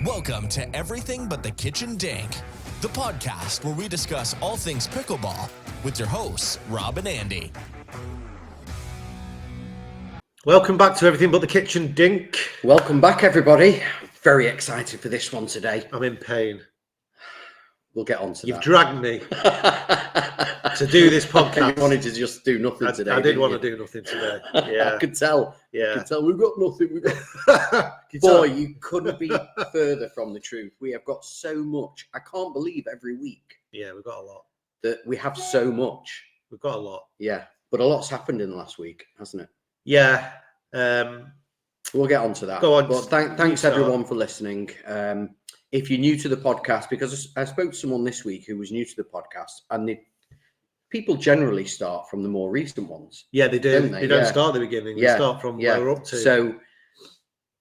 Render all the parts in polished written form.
Welcome to Everything But the Kitchen Dink, the podcast where we discuss all things pickleball with your hosts, Rob and Andy. Welcome back to Everything But the Kitchen Dink. Welcome back, everybody. Very excited for this one today. I'm in pain. We'll get on to You've that. dragged me to do this podcast. You wanted to just do nothing today. I did want to do nothing today. Yeah. I could tell. Yeah. I could tell. We've got nothing. You couldn't be further from the truth. We have got so much. I can't believe every week. Yeah, we've got a lot. That we have so much. We've got a lot. Yeah. But a lot's happened in the last week, hasn't it? Yeah. We'll get on to that. Go on. But thanks everyone for listening. If you're new to the podcast, because I spoke to someone this week who was new to the podcast, and people generally start from the more recent ones. Yeah, they do. Don't they? They don't start at the beginning. They start from where we're up to. So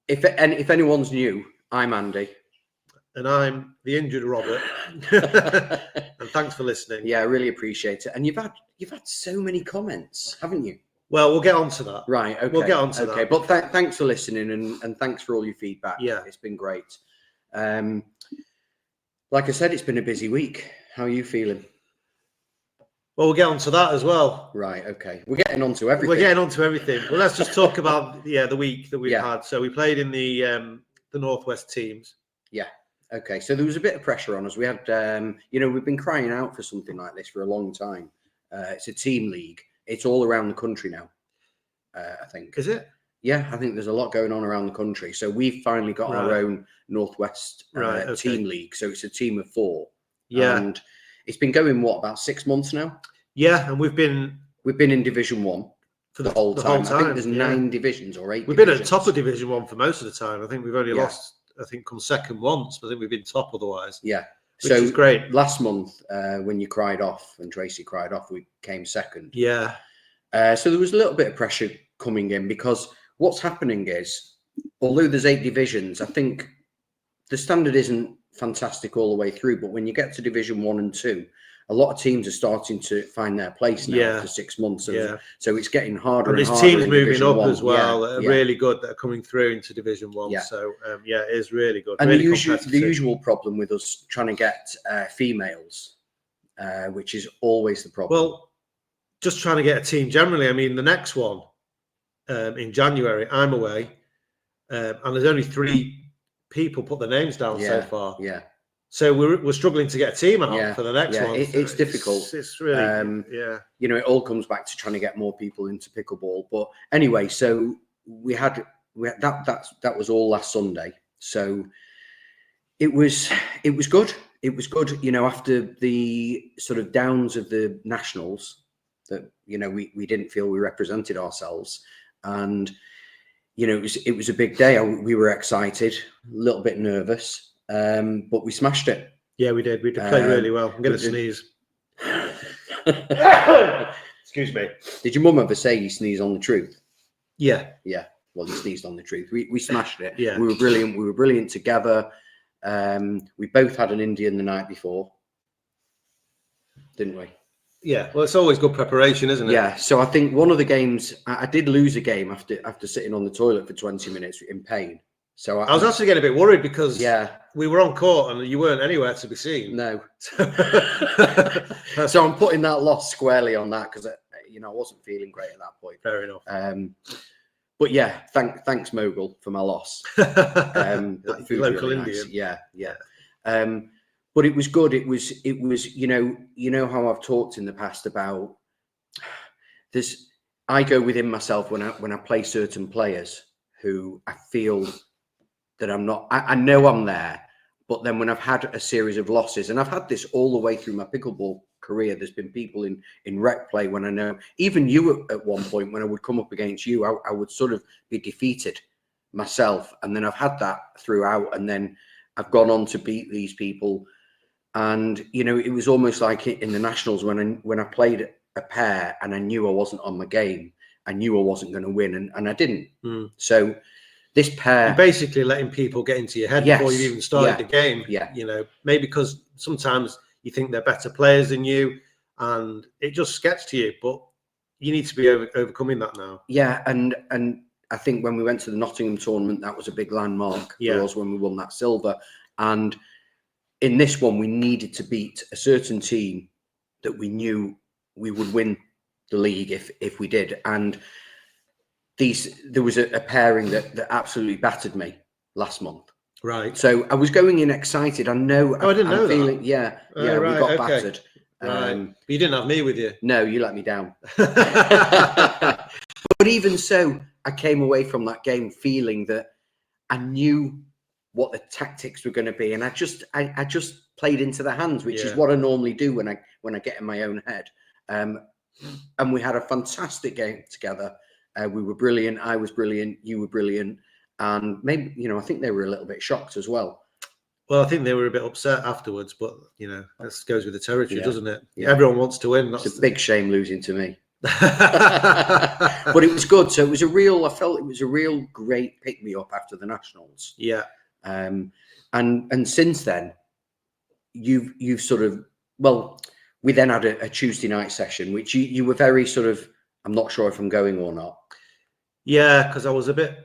if anyone's new, I'm Andy. And I'm the injured Robert. And thanks for listening. Yeah, I really appreciate it. And you've had so many comments, haven't you? Well, we'll get on to that. Right, okay. We'll get on to that. Okay, but thanks for listening and thanks for all your feedback. Yeah. It's been great. Like I said, it's been a busy week. How are you feeling? Well, we'll get on to that as well. Right, okay. We're getting on to everything. We're getting on to everything. Well, let's just talk about the week that we've had. So we played in the Northwest teams. Yeah. Okay. So there was a bit of pressure on us. We had, we've been crying out for something like this for a long time. It's a team league. It's all around the country now. I think. Is it? Yeah, I think there's a lot going on around the country. So we've finally got our own Northwest team league. So it's a team of 4. Yeah. And it's been going, about 6 months now? Yeah, and we've been in Division 1 for the whole time. I think there's 9 divisions or 8 We've divisions. been at the top of Division 1 for most of the time. I think we've only lost, come second once, but I think we've been top otherwise. Yeah. Which is great. Last month, when you cried off and Tracy cried off, we came second. Yeah. So there was a little bit of pressure coming in because what's happening is, although there's 8 divisions, I think the standard isn't fantastic all the way through. But when you get to Division 1 and 2, a lot of teams are starting to find their place now after 6 months. So it's getting harder and there's harder. Teams moving Division up 1. as well that are really good, that are coming through into Division 1. Yeah. So, it is really good. And really the usual problem with us trying to get females, which is always the problem. Well, just trying to get a team generally. I mean, the next one in January, I'm away, and there's only 3 people put their names down so far. Yeah. So we're struggling to get a team out for the next one. It's difficult. It's really it all comes back to trying to get more people into pickleball. But anyway, so we had that was all last Sunday. So it was good. It was good. After the sort of downs of the nationals, that we didn't feel we represented ourselves, and it was a big day. We were excited, a little bit nervous. But we smashed it. Yeah, we did. We played really well. I'm going to sneeze. Excuse me. Did your mum ever say you sneeze on the truth? Yeah. Yeah. Well, you sneezed on the truth. We smashed it. Yeah. We were brilliant. We were brilliant together. We both had an Indian the night before, didn't we? Yeah. Well, it's always good preparation, isn't it? Yeah. So I think one of the games, I did lose a game after sitting on the toilet for 20 minutes in pain. So I was actually getting a bit worried because we were on court and you weren't anywhere to be seen. No. So I'm putting that loss squarely on that because I wasn't feeling great at that point. Fair enough. But yeah, thanks Mogul for my loss. Local really Indian. Nice. Yeah. But it was good. It was how I've talked in the past about this. I go within myself when I play certain players who I feel that I'm not, I know I'm there, but then when I've had a series of losses, and I've had this all the way through my pickleball career, there's been people in rec play when I know, even you at one point, when I would come up against you, I would sort of be defeated myself. And then I've had that throughout, and then I've gone on to beat these people. And, it was almost like in the nationals when I played a pair and I knew I wasn't on my game, I knew I wasn't going to win, and I didn't. So this pair, you're basically letting people get into your head before you even started the game. Yeah. Maybe because sometimes you think they're better players than you, and it just gets to you. But you need to be overcoming that now. Yeah, and I think when we went to the Nottingham tournament, that was a big landmark for us when we won that silver. And in this one, we needed to beat a certain team that we knew we would win the league if we did. And there was a pairing that absolutely battered me last month. Right. So I was going in excited. I know. Oh, I didn't know feeling, that. Yeah, right, we got battered. Right. But you didn't have me with you. No, you let me down. But even so, I came away from that game feeling that I knew what the tactics were going to be, and I just played into the hands, which is what I normally do when I get in my own head. And we had a fantastic game together. We were brilliant. I was brilliant. You were brilliant. And maybe, I think they were a little bit shocked as well. Well, I think they were a bit upset afterwards, but that goes with the territory, doesn't it? Yeah. Everyone wants to win. It's a big shame losing to me. But it was good. So I felt it was a real great pick me up after the Nationals. Yeah. And since then, you've sort of, well, we then had a Tuesday night session, which you were very sort of, I'm not sure if I'm going or not. Yeah, because I was a bit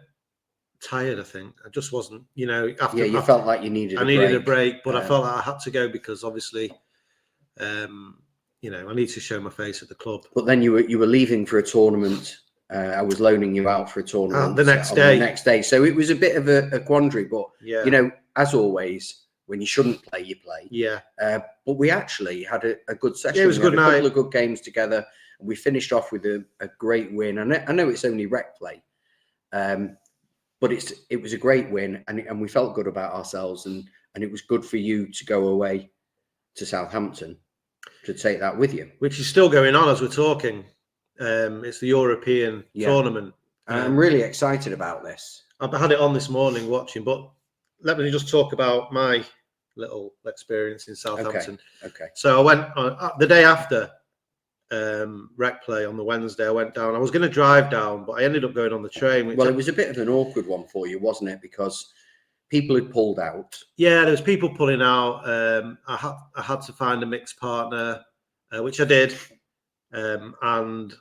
tired, I think. I just wasn't, after. You felt like you needed a break, but I felt like I had to go because obviously, I need to show my face at the club. But then you were leaving for a tournament. I was loaning you out for a tournament the next day. So it was a bit of a quandary, but as always, when you shouldn't play, you play. Yeah. But we actually had a good session. Yeah, it was a good night. A couple of good games together. We finished off with a great win. I know it's only rec play, but it was a great win, and we felt good about ourselves, and it was good for you to go away to Southampton to take that with you, which is still going on as we're talking. It's the European tournament. I'm really excited about this. I've had it on this morning watching, but let me just talk about my little experience in Southampton. Okay. So I went on the day after rec play on the Wednesday. I went down. I was going to drive down, but I ended up going on the train. Well, it was a bit of an awkward one for you, wasn't it? Because people had pulled out. Yeah, there was people pulling out. I had to find a mixed partner, which I did, and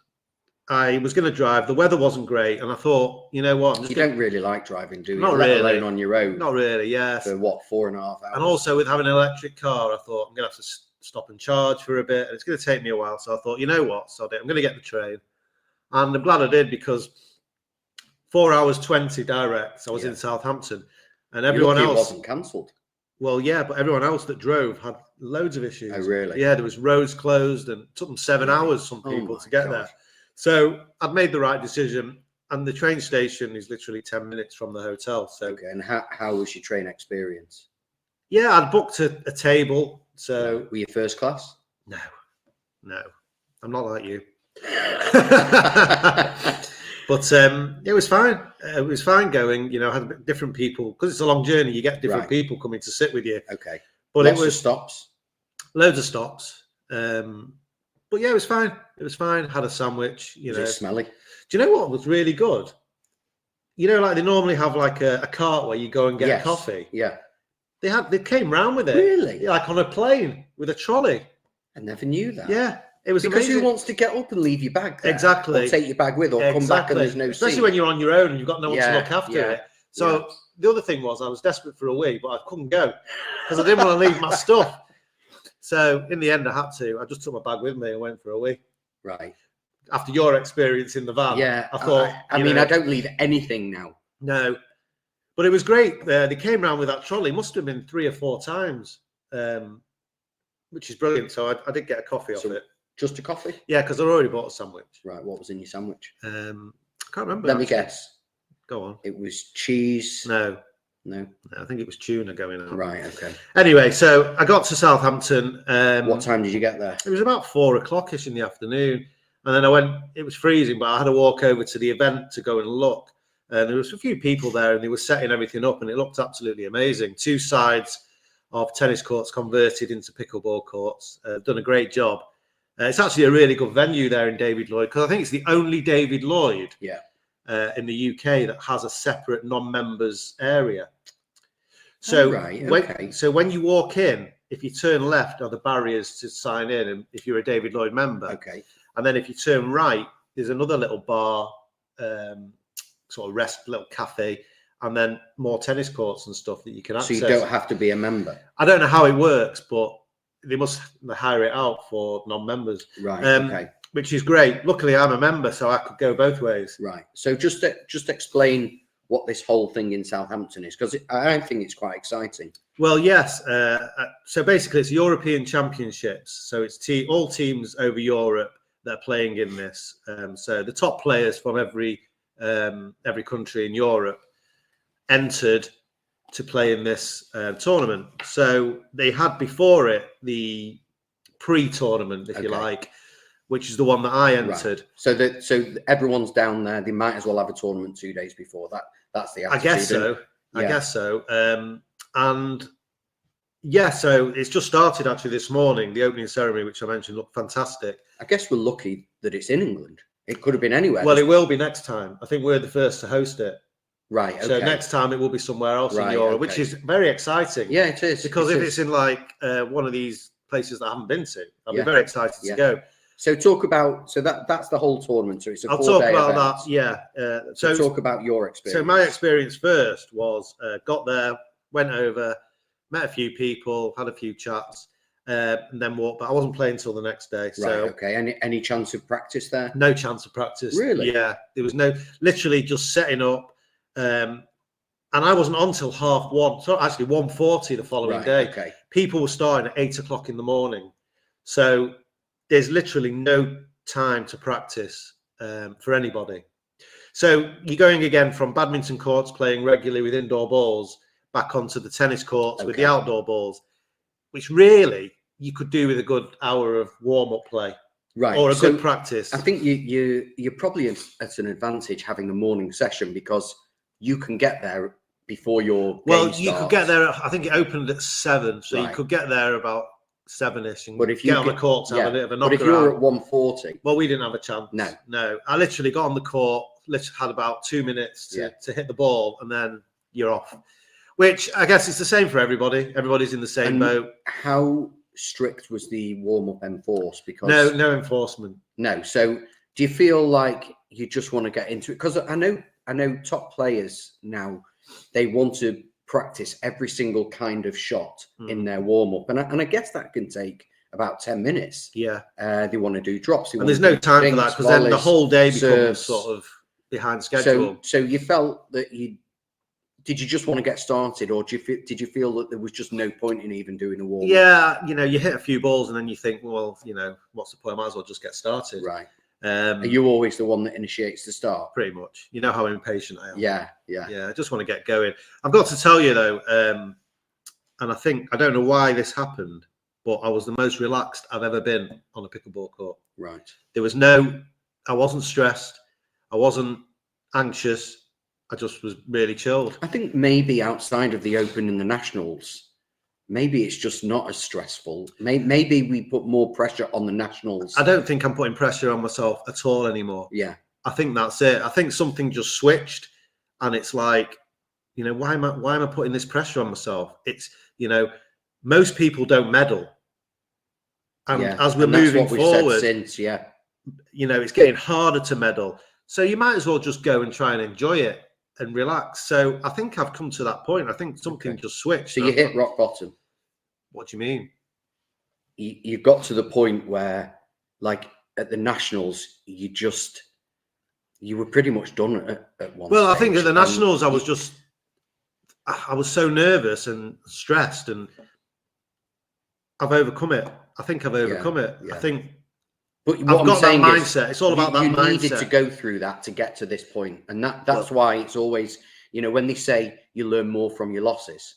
I was going to drive. The weather wasn't great, and I thought, you know what? You don't really like driving, do you? Not Let really. alone on your own. Not really, yes. For what, 4.5 hours? And also with having an electric car, I thought I'm going to have to stop and charge for a bit, and it's going to take me a while. So I thought, you know what? Sod it. I'm going to get the train. And I'm glad I did, because 4 hours 20 direct. I was in Southampton, and everyone else wasn't cancelled. Well, yeah, but everyone else that drove had loads of issues. Oh, really? Yeah, there was roads closed, and it took them 7 hours, some people, to get there. So I've made the right decision, and the train station is literally 10 minutes from the hotel. So and how was your train experience? Yeah, I'd booked a table. So were you first class? No, I'm not like you. But it was fine. It was fine going. I had different people, because it's a long journey. You get different people coming to sit with you. Okay, but lots of stops. Loads of stops. But yeah, it was fine. It was fine. Had a sandwich. Was it smelly? Do you know what was really good? Like they normally have like a cart where you go and get a coffee. Yeah. They came round with it. Really? Like on a plane with a trolley. I never knew that. Yeah. It was because amazing. who wants to get up and leave your bag there? Exactly. Or take your bag with, or come back and there's no Especially seat. when you're on your own and you've got no one to look after it. So the other thing was I was desperate for a wee, but I couldn't go because I didn't want to leave my stuff. So in the end, I had to. I just took my bag with me and went for a wee. Right. After your experience in the van, I thought. I mean, I don't leave anything now. No, but it was great. They came round with that trolley. Must have been 3 or 4 times, which is brilliant. So I did get a coffee off it. Just a coffee? Yeah, because I already bought a sandwich. Right. What was in your sandwich? I can't remember. Let me guess. Go on. It was cheese. No, I think it was tuna going on. Right. Okay. Anyway, so I got to Southampton. What time did you get there? It was about 4 o'clock-ish in the afternoon. And then I went, it was freezing, but I had to walk over to the event to go and look. And there was a few people there, and they were setting everything up, and it looked absolutely amazing. 2 sides of tennis courts converted into pickleball courts. Done a great job. It's actually a really good venue there in David Lloyd, because I think it's the only David Lloyd in the UK that has a separate non-members area. So, when you walk in, if you turn left are the barriers to sign in, and if you're a David Lloyd member. Okay. And then if you turn right, there's another little bar sort of rest, little cafe, and then more tennis courts and stuff that you can access. So you don't have to be a member. I don't know how it works, but they must hire it out for non-members. Right. Okay. Which is great. Luckily, I'm a member, so I could go both ways. Right. So just explain what this whole thing in Southampton is, because I think it's quite exciting. Well, yes. So basically, it's European Championships. So it's all teams over Europe that are playing in this. So the top players from every country in Europe entered to play in this tournament. So they had before it the pre-tournament, if you like, which is the one that I entered. Right. So everyone's down there. They might as well have a tournament 2 days before that. That's the attitude. I guess so. And yeah, so it's just started actually this morning. The opening ceremony, which I mentioned, looked fantastic. I guess we're lucky that it's in England. It could have been anywhere. Well, it will be next time. I think we're the first to host it. Right. Okay. So next time it will be somewhere else in Europe, which is very exciting. Yeah, it is. Because if it's in like one of these places that I haven't been to, I'll be very excited to go. So talk about that's the whole tournament. So it's a 4-day I'll talk about event. that. Yeah. So talk about your experience. So my experience first was got there, went over, met a few people, had a few chats, and then walked. But I wasn't playing until the next day. So right. Okay. Any chance of practice there? No chance of practice. Really? Yeah. There was literally just setting up. And I wasn't on till 1:30. So actually 1:40 the following day. Okay. People were starting at 8 o'clock in the morning. So there's literally no time to practice for anybody. So you're going again from badminton courts playing regularly with indoor balls back onto the tennis courts with the outdoor balls, which really you could do with a good hour of warm-up play. Right. Or a good practice. I think you're probably at an advantage having the morning session because you can get there before your game starts. You could get there. I think it opened at 7, so you could get there about 7ish and get on the court to have a bit of a knock around. But if you're at 1:40, well, we didn't have a chance. No. I literally got on the court. Had about 2 minutes to hit the ball, and then you're off. Which I guess it's the same for everybody. Everybody's in the same boat. How strict was the warm-up enforced? Because no enforcement. No. So do you feel like you just want to get into it? Because I know top players now, they want to practice every single kind of shot in their warm-up. And I guess that can take about 10 minutes. Yeah. They want to do drops. And there's no time for that because then the whole day becomes sort of behind schedule. So you felt that did you just want to get started, or did you feel that there was just no point in even doing a warm-up? Yeah, you hit a few balls and then you think, well, what's the point? I might as well just get started. Right. Are you always the one that initiates the start? Pretty much. You know how impatient I am. Yeah. I just want to get going. I've got to tell you though, and I don't know why this happened, but I was the most relaxed I've ever been on a pickleball court. Right. I wasn't stressed. I wasn't anxious. I just was really chilled. I think maybe outside of the Open and the Nationals, maybe it's just not as stressful. Maybe we put more pressure on the Nationals. I don't think I'm putting pressure on myself at all anymore. Yeah. I think that's it. I think something just switched, and it's like, why am I putting this pressure on myself? It's, most people don't medal. And as we're moving forward, it's getting harder to medal. So you might as well just go and try and enjoy it and relax. So I think I've come to that point. I think something just switched. So you hit rock bottom. What do you mean? You got to the point where, like at the Nationals, you were pretty much done at one Well, stage. I think at the Nationals, I was so nervous and stressed, and I've overcome it. I think I've overcome it. Yeah. I think but I've got that mindset. It's all about that mindset. You needed to go through that to get to this point. And that's why it's always, when they say you learn more from your losses,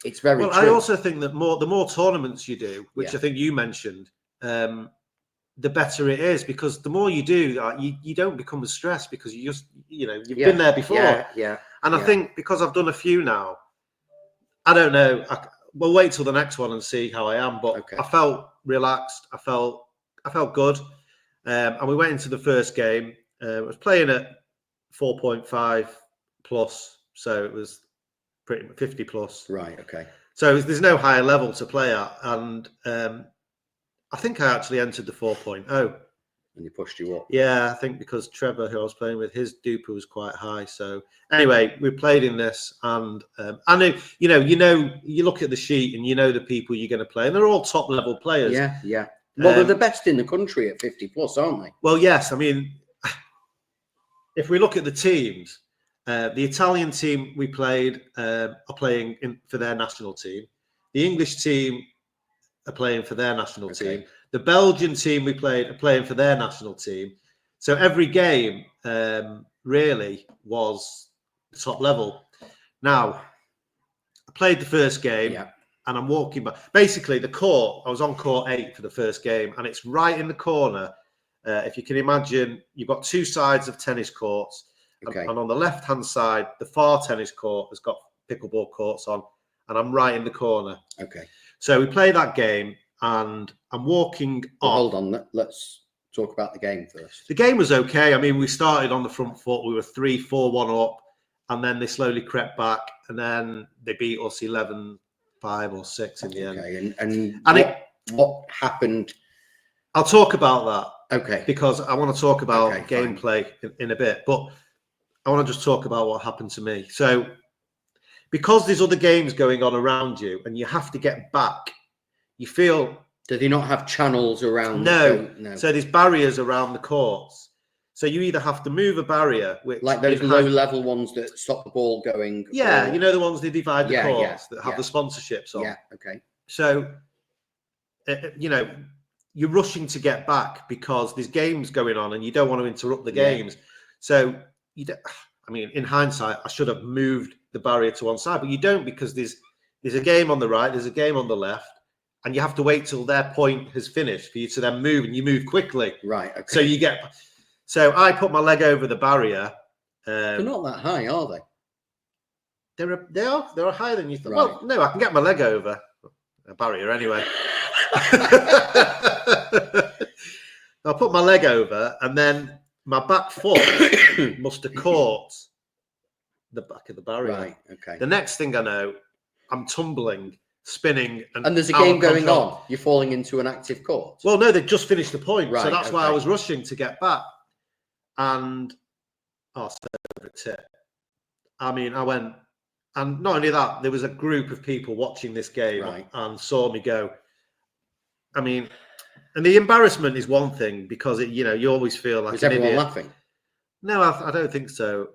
it's very true. I also think that the more tournaments you do, which I think you mentioned, the better it is, because the more you do, you don't become as stressed because you just, you've been there before. Yeah. And I think because I've done a few now, I don't know. We'll wait till the next one and see how I am. But I felt relaxed. I felt good. And we went into the first game. I was playing at 4.5 plus, so it was pretty much 50 plus. Right. Okay. So there's no higher level to play at, and I think I actually entered the 4.0. And he pushed you up. Yeah, I think because Trevor, who I was playing with, his duper was quite high. So anyway, we played in this, and I know, you look at the sheet and you know the people you're going to play, and they're all top level players. Yeah, yeah. Well, they're the best in the country at 50 plus, aren't they? Well, yes. I mean, if we look at the teams, the Italian team we played are playing for their national team. The English team are playing for their national team. The Belgian team we played are playing for their national team. So every game really was top level. Now, I played the first game, and I'm walking back. Basically, the court, I was on court 8 for the first game, and it's right in the corner. If you can imagine, you've got two sides of tennis courts. And on the left-hand side, the far tennis court has got pickleball courts on, and I'm right in the corner. Okay. So we play that game, and I'm walking off. Hold on, let's talk about the game first. The game was okay. I mean, we started on the front foot. We were 3-4-1 up, and then they slowly crept back, and then they beat us 11-5 or 6 in the end. And what happened? I'll talk about that. Okay. Because I want to talk about gameplay in a bit, but I want to just talk about what happened to me. So, because there's other games going on around you, and you have to get back, you feel. Do they not have channels around? No. So there's barriers around the courts. So you either have to move a barrier, which like those low-level ones that stop the ball going. Yeah, the ones that divide the courts that have the sponsorships on. Yeah. Okay. So, you're rushing to get back because there's games going on, and you don't want to interrupt the games. So you don't. I mean, in hindsight, I should have moved the barrier to one side, but you don't, because there's a game on the right, there's a game on the left, and you have to wait till their point has finished for you to then move, and you move quickly. Right. Okay. So I put my leg over the barrier. They're not that high, are they? They are higher than you think. Right. Well, no, I can get my leg over a barrier anyway. I'll put my leg over, and then my back foot must have caught the back of the barrier. Right. Okay. The next thing I know, I'm tumbling, spinning, and there's a game going on. You're falling into an active court. Well, no, they've just finished the point, right, so that's why I was rushing to get back. And tip. I mean, I went, and not only that, there was a group of people watching this game and saw me go. I mean, and the embarrassment is one thing, because you always feel like. Was everyone laughing? No, I don't think so.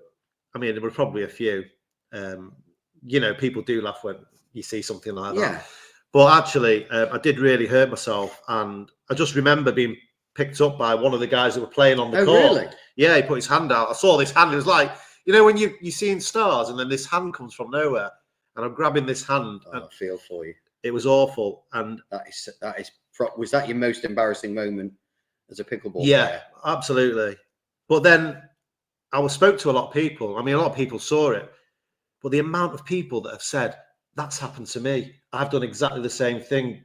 I mean, there were probably a few. People do laugh when you see something like that. Yeah. But actually, I did really hurt myself, and I just remember being picked up by one of the guys that were playing on the court. Really? Yeah, he put his hand out. I saw this hand. It was like, when you're seeing stars, and then this hand comes from nowhere, and I'm grabbing this hand. Oh, I feel for you. It was awful, and that is. Was that your most embarrassing moment as a pickleball player? Yeah, absolutely. But then I spoke to a lot of people. I mean, a lot of people saw it, but the amount of people that have said, that's happened to me. I've done exactly the same thing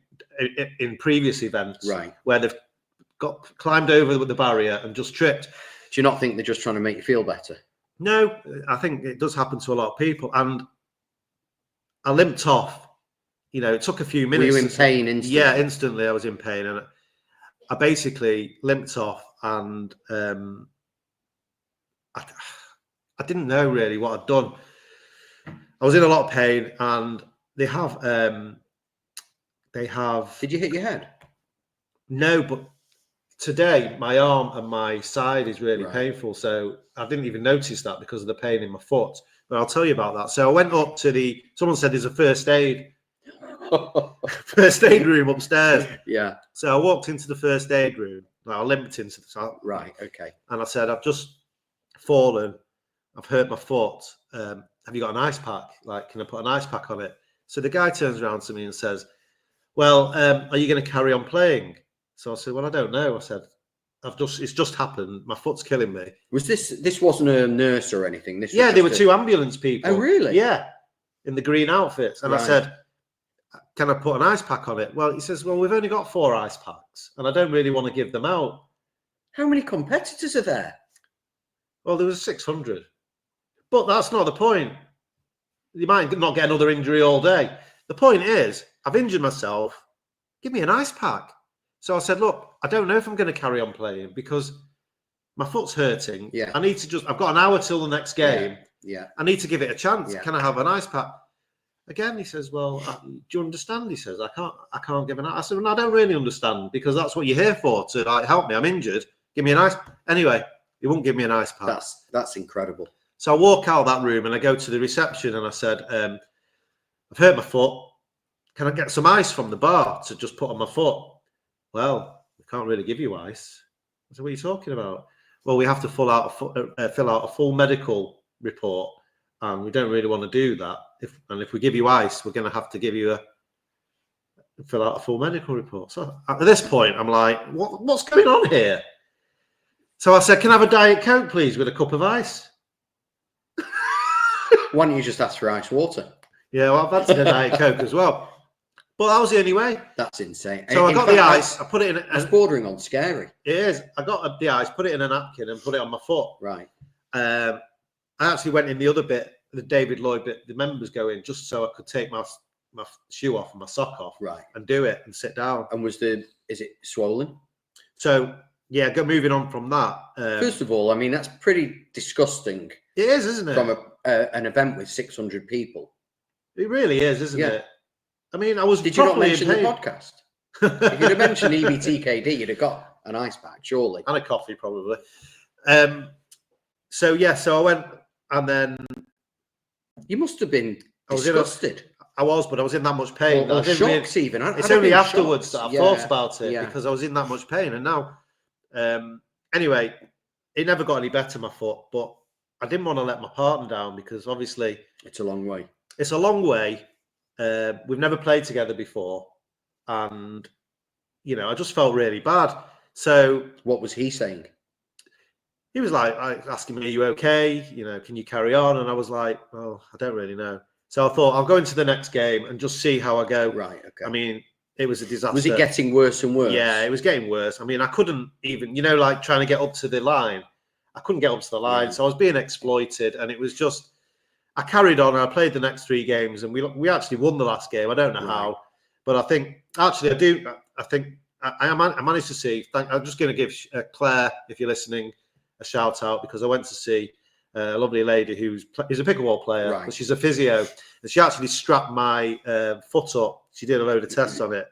in previous events, where they've climbed over the barrier and just tripped. Do you not think they're just trying to make you feel better? No, I think it does happen to a lot of people. And I limped off. It took a few minutes. Were you in pain instantly? Yeah, instantly I was in pain. And I basically limped off, and I didn't know really what I'd done. I was in a lot of pain, and they have. Did you hit your head? No, but today my arm and my side is really painful. So I didn't even notice that because of the pain in my foot. But I'll tell you about that. So I went up to someone said there's a first aid room upstairs. Yeah. So I walked into the first aid room. I limped into the top. Right. Okay. And I said, I've just fallen. I've hurt my foot. Have you got an ice pack? Like, can I put an ice pack on it? So the guy turns around to me and says, well, are you going to carry on playing? So I said, well, I don't know. I said, it's just happened. My foot's killing me. Was this wasn't a nurse or anything? There were two ambulance people. Oh, really? Yeah. In the green outfits. And I said, can I put an ice pack on it? Well, he says, well, we've only got 4 ice packs, and I don't really want to give them out. How many competitors are there? Well, there was 600. But that's not the point. You might not get another injury all day. The point is, I've injured myself. Give me an ice pack. So I said, look, I don't know if I'm going to carry on playing because my foot's hurting. Yeah. I need to I've got an hour till the next game. Yeah. I need to give it a chance. Yeah. Can I have an ice pack? Again, he says, well, do you understand? He says, I can't give an ice. I said, well, I don't really understand because that's what you're here for, to like help me. I'm injured. Give me an ice. Anyway, he won't give me an ice pack. That's incredible. So I walk out that room and I go to the reception and I said, I've hurt my foot. Can I get some ice from the bar to just put on my foot? Well, we can't really give you ice. I said, what are you talking about? Well, we have to fill out a full medical report, and we don't really want to do that. If we give you ice, we're going to have to give you fill out a full medical report. So at this point, I'm like, what's going on here? So I said, can I have a Diet Coke, please, with a cup of ice? Why don't you just ask for ice water? Yeah, well, I've had a Diet Coke as well. But that was the only way. That's insane. So I got the ice. I put it in. It's bordering on scary. It is. I got the ice, put it in a napkin, and put it on my foot. Right. I actually went in the other bit, the David Lloyd bit. The members go in just so I could take my shoe off and my sock off, right, and do it and sit down. And is it swollen? So yeah, moving on from that. First of all, I mean that's pretty disgusting. It is, isn't it? From an event with 600 people. It really is, isn't it? I mean, I was. Did you not mention the podcast? If you'd have mentioned EBTKD, you'd have got an ice pack, surely, and a coffee, probably. So I went, and then you must have been disgusted. I was, but I was in that much pain. Or shocked even. It's only afterwards that I thought about it because I was in that much pain, and now, anyway, it never got any better, my foot, but I didn't want to let my partner down because obviously it's a long way. It's a long way. We've never played together before, and I just felt really bad. So what was he saying? He was like asking me, "Are you okay? Can you carry on?" And I was like, "Well, I don't really know." So I thought I'll go into the next game and just see how I go. Right. Okay. I mean, it was a disaster. Was it getting worse and worse? Yeah, it was getting worse. I mean, I couldn't even, like trying to get up to the line. I couldn't get up to the line, so I was being exploited, and it was just. I carried on. I played the next 3 games, and we actually won the last game. I don't know how, but I think actually I do. I think I managed to see. I'm just going to give Claire, if you're listening, a shout out because I went to see a lovely lady who's a pickleball player, but she's a physio, and she actually strapped my foot up. She did a load of tests on it.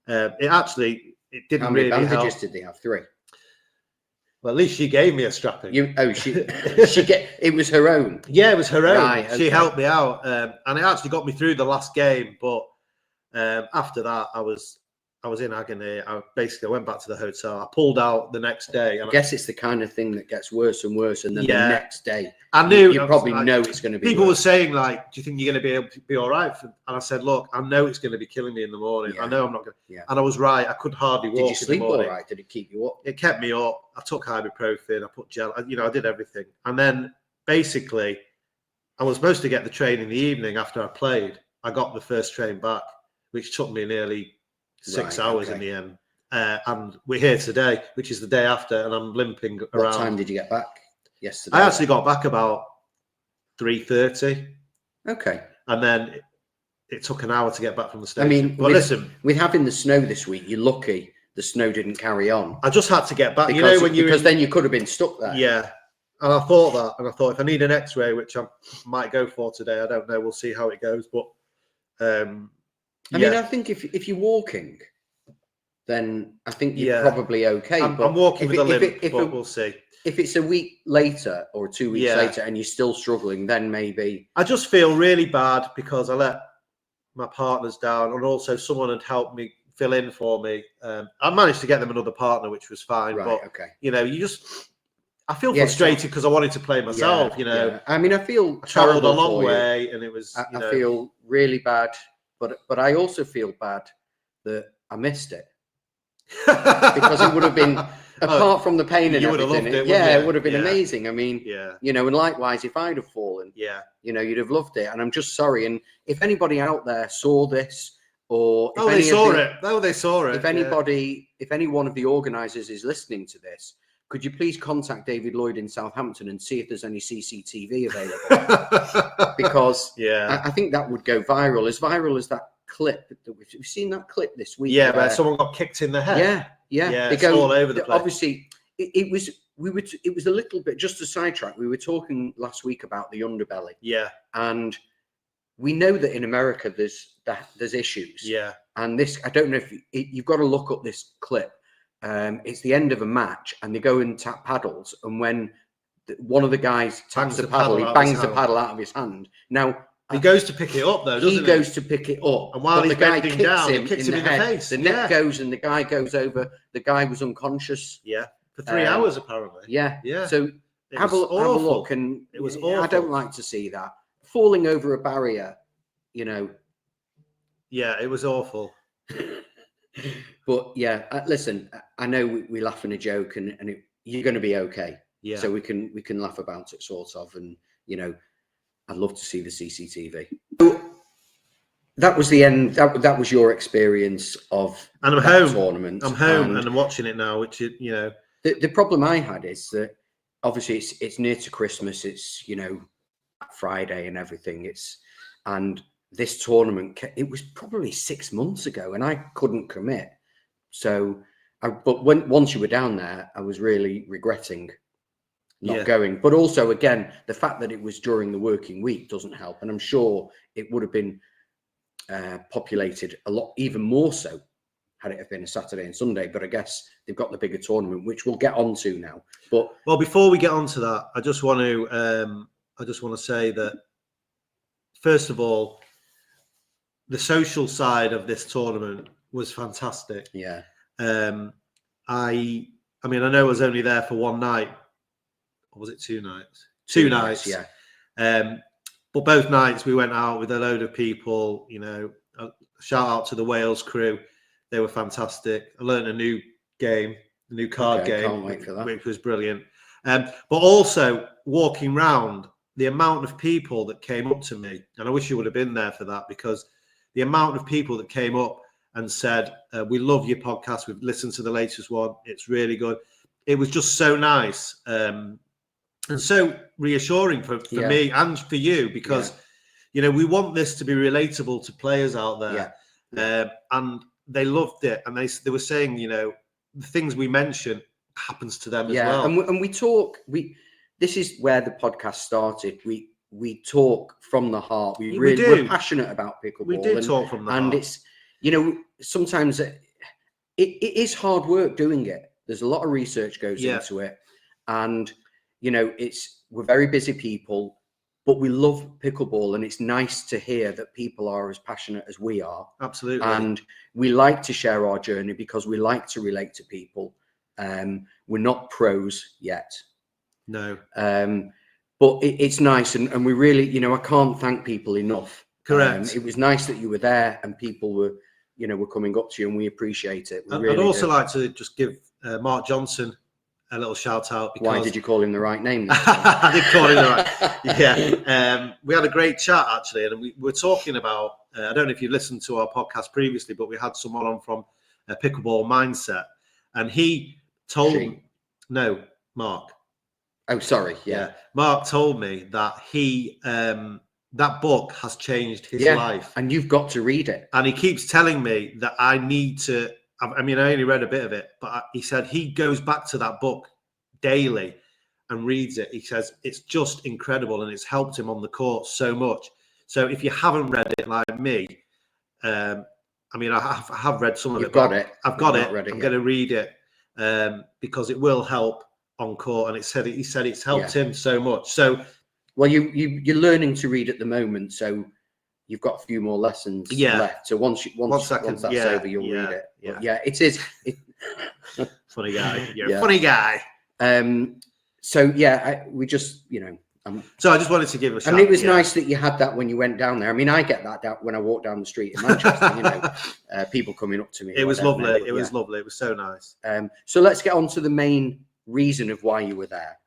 It didn't. How many really bandages help. did they have? 3. Well, at least she gave me a strapping. It was her own. Yeah, it was her own. Right, okay. She helped me out, and it actually got me through the last game. But after that, I was in agony. I went back to the hotel. I pulled out the next day. And I guess it's the kind of thing that gets worse and worse, and then the next day, I knew you probably know it's going to be. People were saying like, "Do you think you're going to be able to be all right?" And I said, "Look, I know it's going to be killing me in the morning. I know I'm not going." Yeah. And I was right. I could hardly walk. Did you sleep in the morning. all right? Did it keep you up? It kept me up. I took ibuprofen. I put gel. I did everything. And then basically, I was supposed to get the train in the evening after I played. I got the first train back, which took me nearly 6 hours in the end. And we're here today, which is the day after, and I'm limping around. What time did you get back yesterday? I actually got back about 3:30. Okay. And then it took an hour to get back from the station. I mean, but listen, with having the snow this week, you're lucky the snow didn't carry on. I just had to get back. Because then you could have been stuck there. Yeah. And I thought that, and I thought if I need an X-ray, which I might go for today, I don't know. We'll see how it goes. But I mean, I think if you're walking, then I think you're probably okay. I'm walking with a limp, but we'll see. If it's a week later or 2 weeks later and you're still struggling, then maybe. I just feel really bad because I let my partners down, and also someone had helped me fill in for me. I managed to get them another partner, which was fine. Right, but okay. I feel frustrated because I wanted to play myself. Yeah. I mean, I traveled a long way, and it was. I feel really bad, but I also feel bad that I missed it because it would have been. Apart from the pain and everything, it would have been amazing. I mean, and likewise, if I'd have fallen, you'd have loved it. And I'm just sorry. And if anybody out there saw this, or if they saw it. If anybody, if any one of the organisers is listening to this, could you please contact David Lloyd in Southampton and see if there's any CCTV available? Because I think that would go viral as that clip that we've seen that clip this week. Yeah, where someone got kicked in the head. Yeah, it's all over the place. Obviously, it was a little bit, just a sidetrack. We were talking last week about the underbelly. Yeah. And we know that in America there's issues. Yeah. And this, I don't know if you've got to look up this clip. It's the end of a match, and they go and tap paddles, and when one of the guys taps the paddle, he bangs the paddle out of his hand. Now he goes to pick it up, though. Doesn't he goes to pick it up, and while the guy bending kicks down, him he kicks him in the head. face. The net goes, and the guy goes over. The guy was unconscious. Yeah, for 3 hours apparently. Yeah, yeah. So have a look, and it was awful. I don't like to see that falling over a barrier. You know. Yeah, it was awful. But yeah, listen, I know we laugh and a joke, and you're going to be okay. Yeah. So we can laugh about it, sort of, and I'd love to see the CCTV. That was the end. That was your experience of and I'm home. Tournament. I'm home and I'm watching it now, which is, the problem I had is that obviously it's near to Christmas. It's Friday and everything. And this tournament, it was probably 6 months ago, and I couldn't commit. So, but once you were down there, I was really regretting not going. But also, again, the fact that it was during the working week doesn't help. And I'm sure it would have been populated a lot, even more so, had it have been a Saturday and Sunday. But I guess they've got the bigger tournament, which we'll get onto now. But well, before we get onto that, I just want to say that first of all, the social side of this tournament was fantastic. Yeah. I mean, I know I was only there for one night. Or was it 2 nights? Two nights. Yeah. But both nights we went out with a load of people. Shout out to the Wales crew. They were fantastic. I learned a new game, a new card game, can't wait for that. which was brilliant. But also walking round, the amount of people that came up to me, and I wish you would have been there for that, because the amount of people that came up and said, we love your podcast. We've listened to the latest one. It's really good. It was just so nice. And so reassuring for me and for you, because, we want this to be relatable to players out there. Yeah. And they loved it. And they were saying, the things we mention happens to them as well. And we talk, this is where the podcast started. We talk from the heart. We're passionate about pickleball. We do talk from the heart. And it's, sometimes it is hard work doing it. There's a lot of research goes into it. And, we're very busy people, but we love pickleball. And it's nice to hear that people are as passionate as we are. Absolutely. And we like to share our journey because we like to relate to people. We're not pros yet. No. But it's nice, and we really, I can't thank people enough. Correct. It was nice that you were there, and people were, were coming up to you, and we appreciate it. I'd also like to just give Mark Johnson a little shout out. Because why did you call him the right name? I did call him the right. Yeah. We had a great chat actually, and we were talking about. I don't know if you listened to our podcast previously, but we had someone on from Pickleball Mindset, and he told me, no, Mark. Oh, sorry. Yeah. Mark told me that he that book has changed his life, and you've got to read it. And he keeps telling me that I need to. I mean, I only read a bit of it, but he said he goes back to that book daily and reads it. He says it's just incredible, and it's helped him on the court so much. So if you haven't read it like me, I mean, I have read some of it. You've got it. I've got it. I'm going to read it because it will help on court, and he said it's helped him so much. So, well, you're learning to read at the moment, so you've got a few more lessons left. So once that's over, you'll read it. Yeah, it is. Funny guy. You're a funny guy. So we just so I just wanted to give a shout. And it was nice that you had that when you went down there. I mean, I get that when I walk down the street in Manchester. People coming up to me. It was lovely. It was lovely. It was so nice. So let's get on to the main reason of why you were there,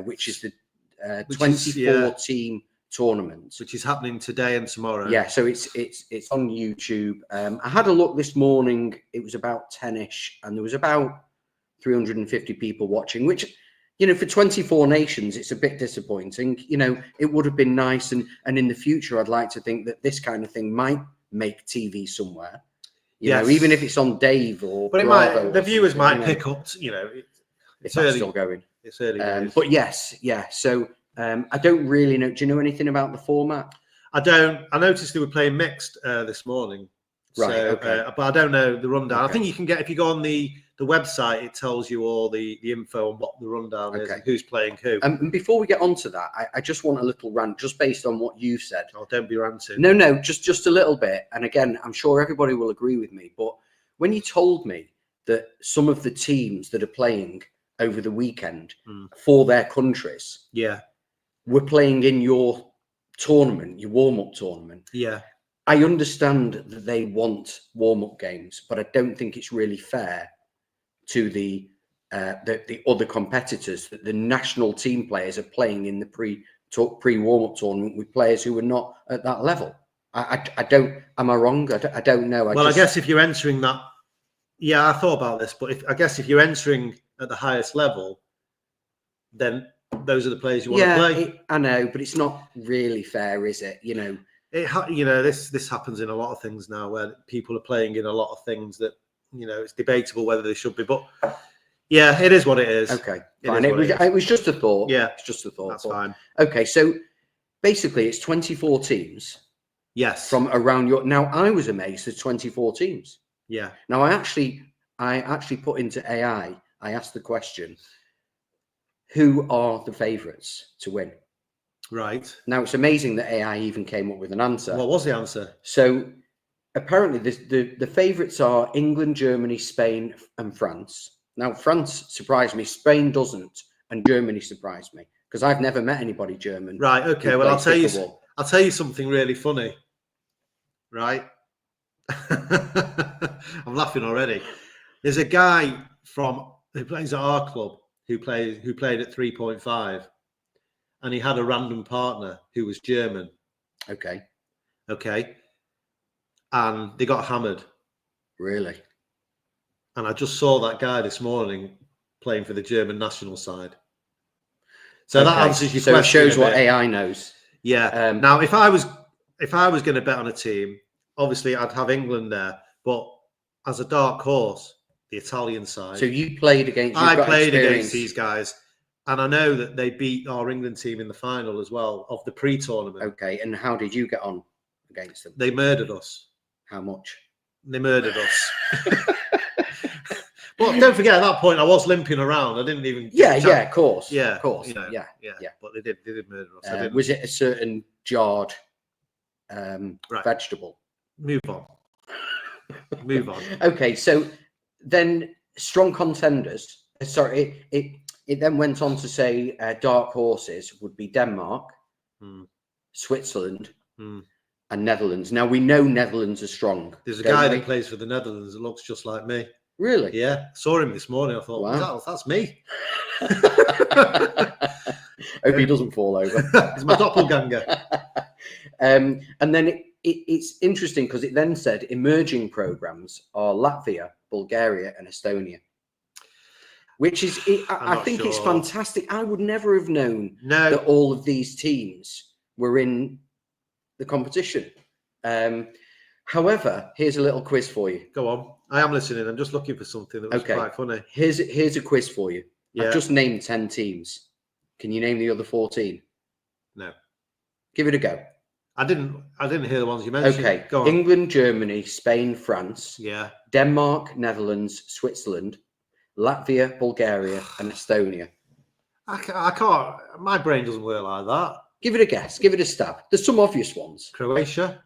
which is the 24-team tournament, which is happening today and tomorrow. Yeah, so it's on YouTube. I had a look this morning. It was about 10ish, and there was about 350 people watching, which, for 24 nations, it's a bit disappointing. It would have been nice, and in the future, I'd like to think that this kind of thing might make TV somewhere. You know, even if it's on Dave or but the viewers might pick up. It's early. Still going. It's early days. But yes, yeah. So I don't really know. Do you know anything about the format? I don't. I noticed they were playing mixed this morning. Right. So, Okay. but I don't know the rundown. Okay. I think you can get, if you go on the website, it tells you all the info on what the rundown is and who's playing who. And before we get on to that, I just want a little rant, just based on what you've said. Oh, don't be ranting. No, just a little bit. And again, I'm sure everybody will agree with me. But when you told me that some of the teams that are playing over the weekend for their countries, were playing in your tournament, your warm-up tournament, I understand that they want warm-up games, but I don't think it's really fair to the other competitors that the national team players are playing in the pre-warm-up tournament with players who are not at that level. I don't. Am I wrong? I don't know. I guess if you're entering that, I thought about this, but I guess if you're entering at the highest level, then those are the players you want to play. I know, but it's not really fair, is it? You know. This happens in a lot of things now, where people are playing in a lot of things that, it's debatable whether they should be, but it is what it is. Okay, fine. It was just a thought. Yeah, it's just a thought. That's fine. Okay, so basically it's 24 teams. Yes. From around your. Now I was amazed there's 24 teams. Yeah. Now I actually put into AI. I asked the question, who are the favourites to win? Right. Now it's amazing that AI even came up with an answer. What was the answer? So apparently the favourites are England, Germany, Spain, and France. Now France surprised me, Spain doesn't, and Germany surprised me because I've never met anybody German. Right. Okay. Well, I'll tell you something really funny. Right. I'm laughing already. There's a guy who plays at our club who played at 3.5. And he had a random partner who was German. Okay. And they got hammered. Really? And I just saw that guy this morning playing for the German national side. So that answers your question. So it shows what AI knows. Yeah. Now, if I was going to bet on a team, obviously I'd have England there. But as a dark horse, the Italian side. So you played against. I played against these guys. And I know that they beat our England team in the final as well of the pre-tournament. Okay, and how did you get on against them? They murdered us. How much? They murdered us. Well, don't forget, at that point, I was limping around. I didn't even... Yeah, of course. Yeah, of course. Yeah. But they did murder us. Was it a certain jarred vegetable? Move on. Okay, so then strong contenders. Sorry, it then went on to say dark horses would be Denmark, Switzerland, and Netherlands. Now we know Netherlands are strong. There's a guy that plays for the Netherlands that looks just like me. Really? Yeah. Saw him this morning. I thought, wow, that's me. Hope he doesn't fall over. He's my doppelganger. And then it's interesting because it then said emerging programs are Latvia, Bulgaria, and Estonia. Which is, I think it's fantastic. I would never have known that all of these teams were in the competition. However, here's a little quiz for you. Go on. I am listening. I'm just looking for something that was quite funny. Here's a quiz for you. I've just named 10 teams. Can you name the other 14? No. Give it a go. I didn't hear the ones you mentioned. Okay. Go on. England, Germany, Spain, France. Yeah. Denmark, Netherlands, Switzerland, Latvia, Bulgaria, and Estonia. I can't. My brain doesn't work like that. Give it a guess. Give it a stab. There's some obvious ones. Croatia.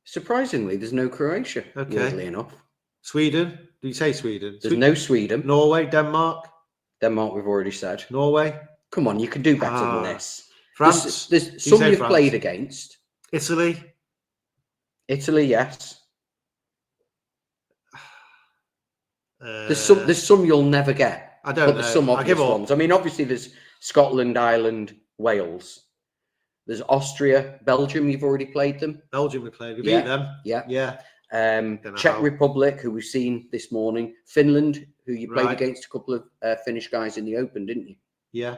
Surprisingly, there's no Croatia. Okay. Weirdly enough. Sweden. Do you say Sweden? There's no Sweden. Norway. Denmark. Denmark, we've already said. Norway. Come on, you can do better than this. France. There's some you've played against. Italy. Italy, yes. There's some you'll never get. I don't know. There's some obvious ones. I mean, obviously there's Scotland, Ireland, Wales. There's Austria, Belgium. You've already played them. Belgium we played. We beat them. Yeah. Czech Republic, who we've seen this morning. Finland, who you played against a couple of Finnish guys in the Open, didn't you? Yeah.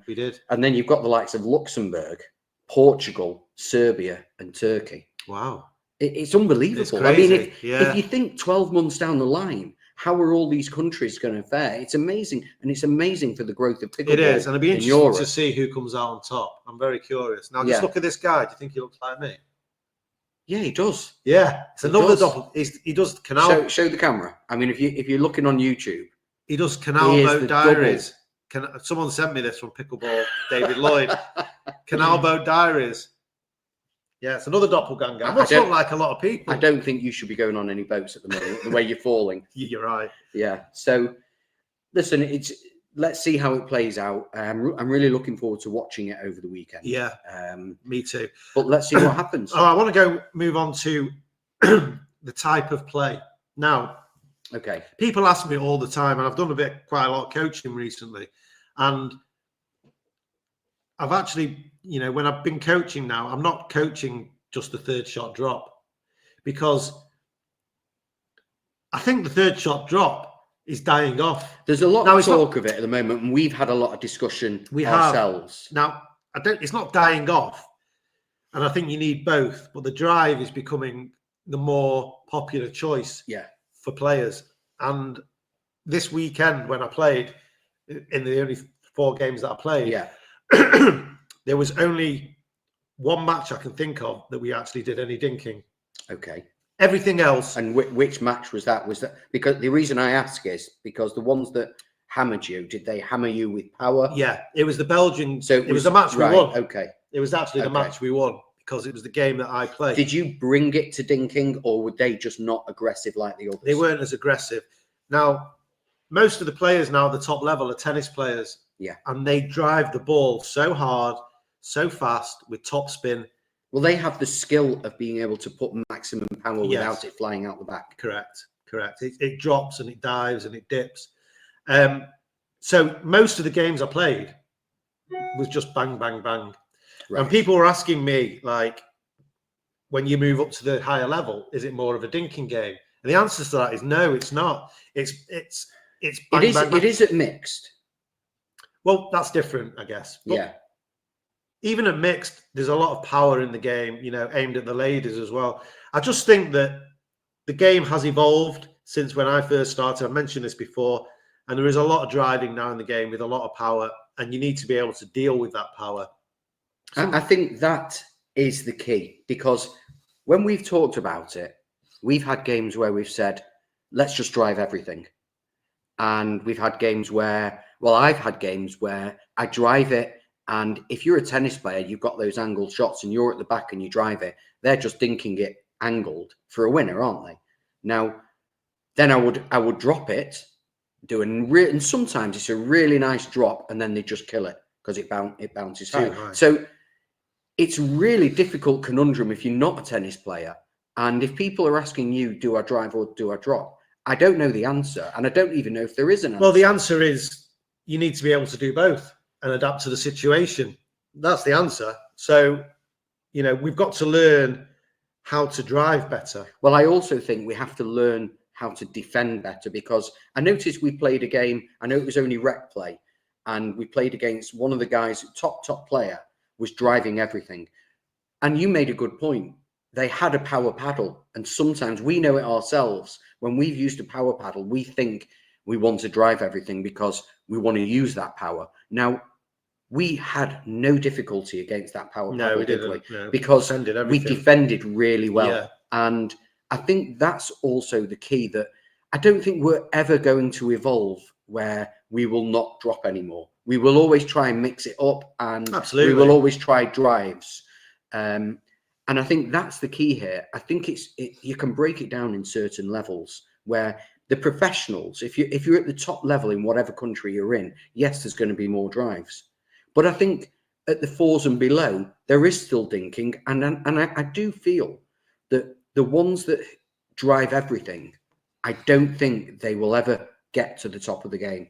We did. And then you've got the likes of Luxembourg, Portugal, Serbia, and Turkey. Wow. It's unbelievable. It's crazy. If you think 12 months down the line, how are all these countries going to fare? It's amazing, and it's amazing for the growth of pickleball. It is, and it'd be in interesting Europe. to see who comes out on top. I'm very curious. Now, just look at this guy. Do you think he looks like me? Yeah, he does. Yeah, it's another double. He does canal. Show the camera. I mean, if you're looking on YouTube, he does Canal Boat Diaries. Someone sent me this from Pickleball, David Lloyd. Canal Boat Diaries. Yeah, it's another doppelganger. I must look like a lot of people. I don't think you should be going on any boats at the moment, the way you're falling. You're right. Yeah. So, listen, let's see how it plays out. I'm really looking forward to watching it over the weekend. Yeah. Me too. But let's see what happens. I want to move on to the type of play. Now, okay. People ask me all the time, and I've done quite a lot of coaching recently, and I've actually, when I've been coaching now, I'm not coaching just the third shot drop, because I think the third shot drop is dying off. There's a lot of talk of it at the moment, and we've had a lot of discussion ourselves. Now, it's not dying off, and I think you need both, but the drive is becoming the more popular choice for players. And this weekend, when I played, in the only 4 games that I played, there was only one match I can think of that we actually did any dinking. Okay. Everything else. And which match was that? Was that because the reason I ask is because the ones that hammered you, did they hammer you with power? Yeah, it was the Belgian. So it was the match we won. Okay. It was actually the match we won because it was the game that I played. Did you bring it to dinking, or were they just not aggressive like the others? They weren't as aggressive. Now, most of the players now at the top level are tennis players. Yeah. And they drive the ball so hard, so fast with top spin. Well, they have the skill of being able to put maximum power without it flying out the back. Correct. It drops and it dives and it dips. So most of the games I played was just bang, bang, bang. Right. And people were asking me, like, when you move up to the higher level, is it more of a dinking game? And the answer to that is no, it's not. It's bang, bang, bang. It is at mixed. Well, that's different, I guess. But even at mixed, there's a lot of power in the game, aimed at the ladies as well. I just think that the game has evolved since when I first started. I've mentioned this before, and there is a lot of driving now in the game with a lot of power, and you need to be able to deal with that power. I think that is the key, because when we've talked about it, we've had games where we've said, let's just drive everything. And we've had games where, I've had games where I drive it, and if you're a tennis player, you've got those angled shots and you're at the back and you drive it, they're just dinking it angled for a winner, aren't they? Now, then I would drop it, and sometimes it's a really nice drop, and then they just kill it because it bounces high. So it's a really difficult conundrum if you're not a tennis player. And if people are asking you, do I drive or do I drop? I don't know the answer, and I don't even know if there is an answer. Well, the answer is you need to be able to do both and adapt to the situation. That's the answer. So, we've got to learn how to drive better. Well, I also think we have to learn how to defend better, because I noticed we played a game, I know it was only rec play, and we played against one of the guys, top player, was driving everything. And you made a good point. They had a power paddle, and sometimes we know it ourselves. When we've used a power paddle, we think we want to drive everything because we want to use that power. Now, we had no difficulty against that power paddle, did we? No, because we defended really well. Yeah. And I think that's also the key, that I don't think we're ever going to evolve where we will not drop anymore. We will always try and mix it up, and we will always try drives. And I think that's the key here. I think you can break it down in certain levels where the professionals, if you're at the top level in whatever country you're in, yes, there's going to be more drives. But I think at the 4s and below, there is still dinking. And I do feel that the ones that drive everything, I don't think they will ever get to the top of the game.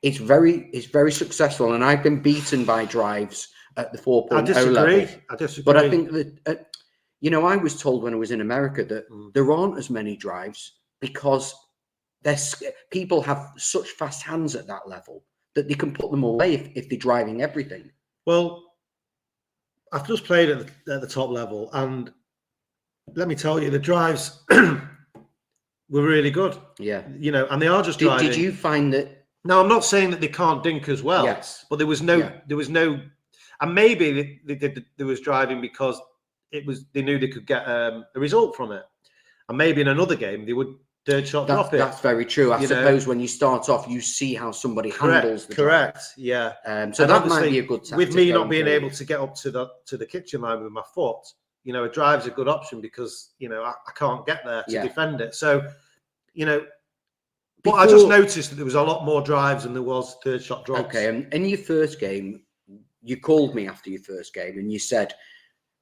It's very successful. And I've been beaten by drives at the 4.0 level. I disagree. But I think that, I was told when I was in America that there aren't as many drives because people have such fast hands at that level that they can put them away if they're driving everything. Well, I've just played at the top level, and let me tell you, the drives were really good. Yeah. You know, and they are just driving. Did you find that? No, I'm not saying that they can't dink as well. Yes. But there was no, and maybe they was driving because they knew they could get a result from it, and maybe in another game they would third shot drop it. That's very true. I suppose when you start off, you see how somebody handles the drive. Yeah. So that might be a good tactic. With me not being able to get up to the kitchen line with my foot, you know, a drive's a good option because, you know, I can't get there to defend it. So, you know, but I just noticed that there was a lot more drives than there was third shot drops. Okay, and in your first game, you called me after your first game and you said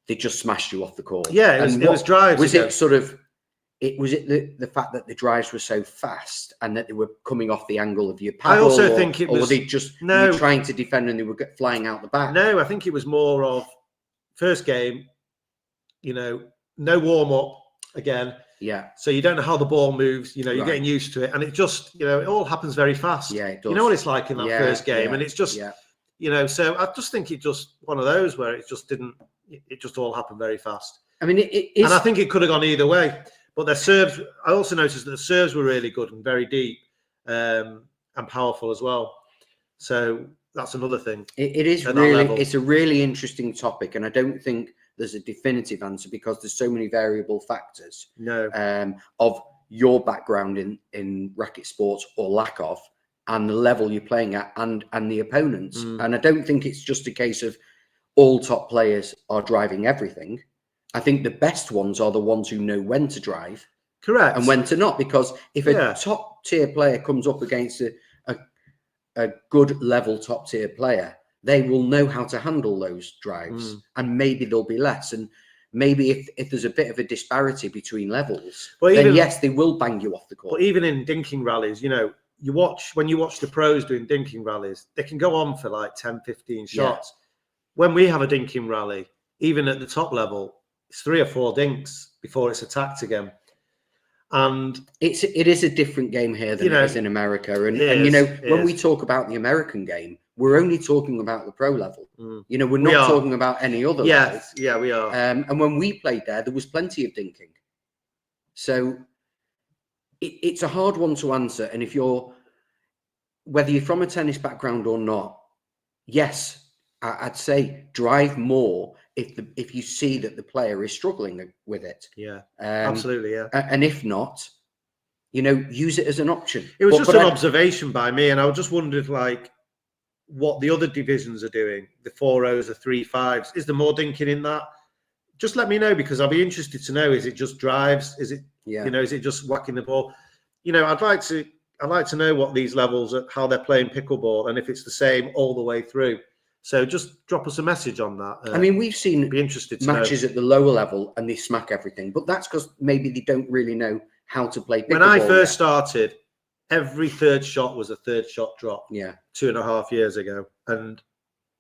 they just smashed you off the court. Yeah, it was drives. Was it sort of? Was it the fact that the drives were so fast and that they were coming off the angle of your paddle? I also think it was. Or were they just trying to defend and they were flying out the back? No, I think it was more of first game. You know, no warm up again. Yeah. So you don't know how the ball moves. You know, you're getting used to it, and it just, you know, it all happens very fast. Yeah, it does. You know what it's like in that first game, and it's just, you know. So I just think it just one of those where it just didn't. It just all happened very fast. I mean, it is, and I think it could have gone either way. But their serves, I also noticed that the serves were really good and very deep and powerful as well. So that's another thing. It is really, it's a really interesting topic, and I don't think there's a definitive answer because there's so many variable factors. No. Of your background in racket sports or lack of, and the level you're playing at, and the opponents. And I don't think it's just a case of all top players are driving everything. I think the best ones are the ones who know when to drive, correct, and when to not. Because if a top tier player comes up against a good level top tier player, they will know how to handle those drives, and maybe there'll be less. And maybe if there's a bit of a disparity between levels, then yes, they will bang you off the court. But even in dinking rallies, you know, when you watch the pros doing dinking rallies, they can go on for like 10, 15 shots. When we have a dinking rally, even at the top level, it's 3 or 4 dinks before it's attacked again. And it is a different game here than it is in America. And you know, when we talk about the American game, we're only talking about the pro level. You know, we're not talking about any other level. Yeah, we are. And when we played there was plenty of dinking. So it's a hard one to answer. And whether you're from a tennis background or not, yes, I'd say drive more if you see that the player is struggling with it. Yeah, absolutely. Yeah. And if not, you know, use it as an option. It was just an observation by me, and I just wondered, like, what the other divisions are doing. The 4-0s, the 3-5s. Is there more dinking in that? Just let me know, because I'll be interested to know. Is it just drives? Is it, you know, is it just whacking the ball? You know, I'd like to know what these levels are, how they're playing pickleball, and if it's the same all the way through. So just drop us a message on that. I mean, we've seen matches at the lower level and they smack everything, but that's because maybe they don't really know how to play pickleball. When I first started, every third shot was a third shot drop. Yeah. 2.5 years ago. And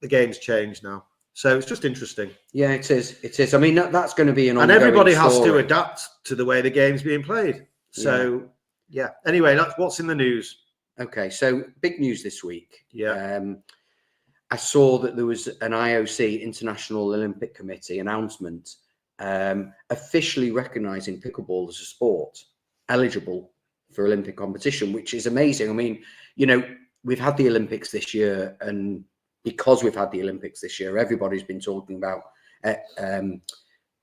the game's changed now. So it's just interesting. Yeah, it is. It is. I mean, that's going to be an ongoing And everybody story. has to adapt to the way the game's being played. So, yeah. Anyway, that's what's in the news. Okay, so big news this week. Yeah. I saw that there was an IOC, International Olympic Committee, announcement officially recognising pickleball as a sport eligible for Olympic competition, which is amazing. I mean, you know, we've had the Olympics this year, and because we've had the Olympics this year, everybody's been talking about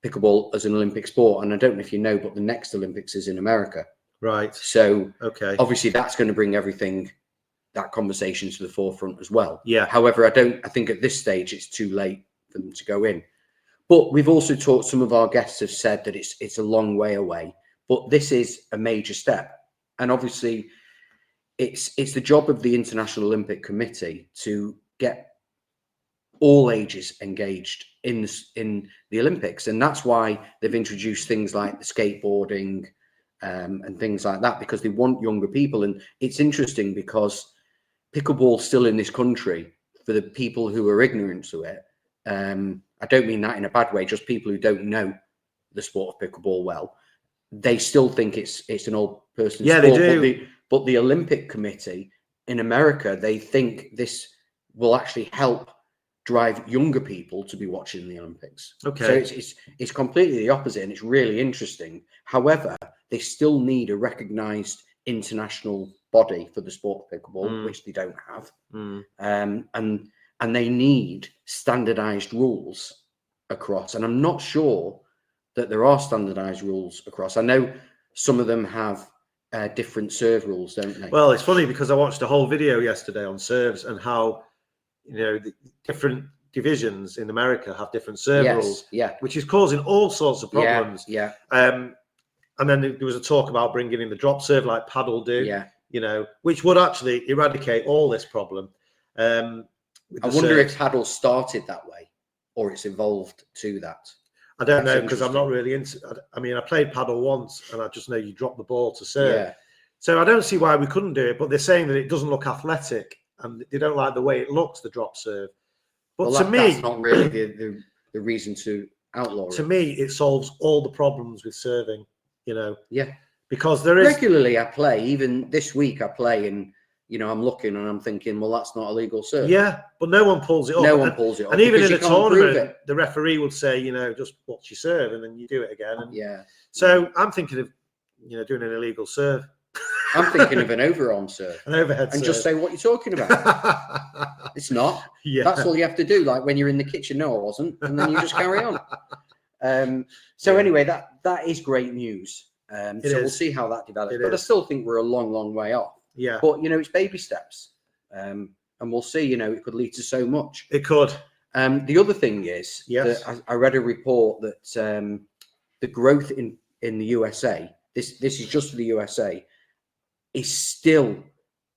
pickleball as an Olympic sport. And I don't know if you know, but the next Olympics is in America. Right. So obviously that's going to bring that conversation to the forefront as well. Yeah. However, I think at this stage it's too late for them to go in. But we've also talked, some of our guests have said that it's a long way away, but this is a major step. And obviously it's the job of the International Olympic Committee to get all ages engaged in the Olympics. And that's why they've introduced things like the skateboarding and things like that, because they want younger people. And it's interesting because pickleball still in this country, for the people who are ignorant to it, I don't mean that in a bad way, just people who don't know the sport of pickleball well, they still think it's an old person's sport. They do. But the Olympic Committee in America, they think this will actually help drive younger people to be watching the Olympics. Okay. So it's completely the opposite, and it's really interesting. However, they still need a recognised international body for the sport of pickleball, which they don't have. And they need standardised rules across. And I'm not sure that there are standardised rules across. I know some of them have different serve rules, don't they? Well, it's funny because I watched a whole video yesterday on serves and how, the different divisions in America have different serve rules, which is causing all sorts of problems. And then there was a talk about bringing in the drop serve like paddle do, which would actually eradicate all this problem. I wonder if paddle started that way or it's evolved to that. I don't know, because I'm not really into. I mean, I played paddle once, and I just know you drop the ball to serve. So I don't see why we couldn't do it. But they're saying that it doesn't look athletic, and they don't like the way it looks, the drop serve. But to me, that's not really the reason to outlaw it. To me, it solves all the problems with serving. Because there is regularly I play. Even this week I play, and I'm looking and I'm thinking, well, that's not a legal serve. Yeah, but no one pulls it up. No one pulls it up. And even in a tournament, the referee would say, just watch your serve, and then you do it again. And so I'm thinking of, doing an illegal serve. I'm thinking of an overarm serve. An overhead serve. And just say what you're talking about. It's not. That's all you have to do. Like when you're in the kitchen, no, I wasn't. And then you just carry on. Anyway, that is great news. We'll see how that develops. But I still think we're a long, long way off. Yeah. But, it's baby steps. And we'll see, it could lead to so much. It could. The other thing is that I read a report that the growth in the USA, this is just for the USA, is still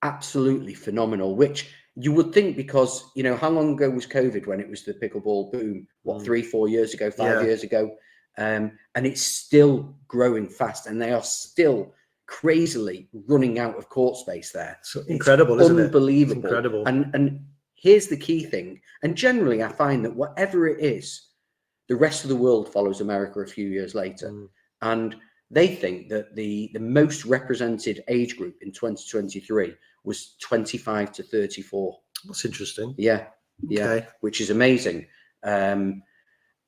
absolutely phenomenal, which you would think because, how long ago was COVID when it was the pickleball boom? 3-4 years ago, 5 years ago? And it's still growing fast, and they are still crazily running out of court space there. So incredible, isn't it? Unbelievable. It's incredible. And here's the key thing. And generally, I find that whatever it is, the rest of the world follows America a few years later. And they think that the most represented age group in 2023 was 25 to 34. That's interesting. Yeah, which is amazing. And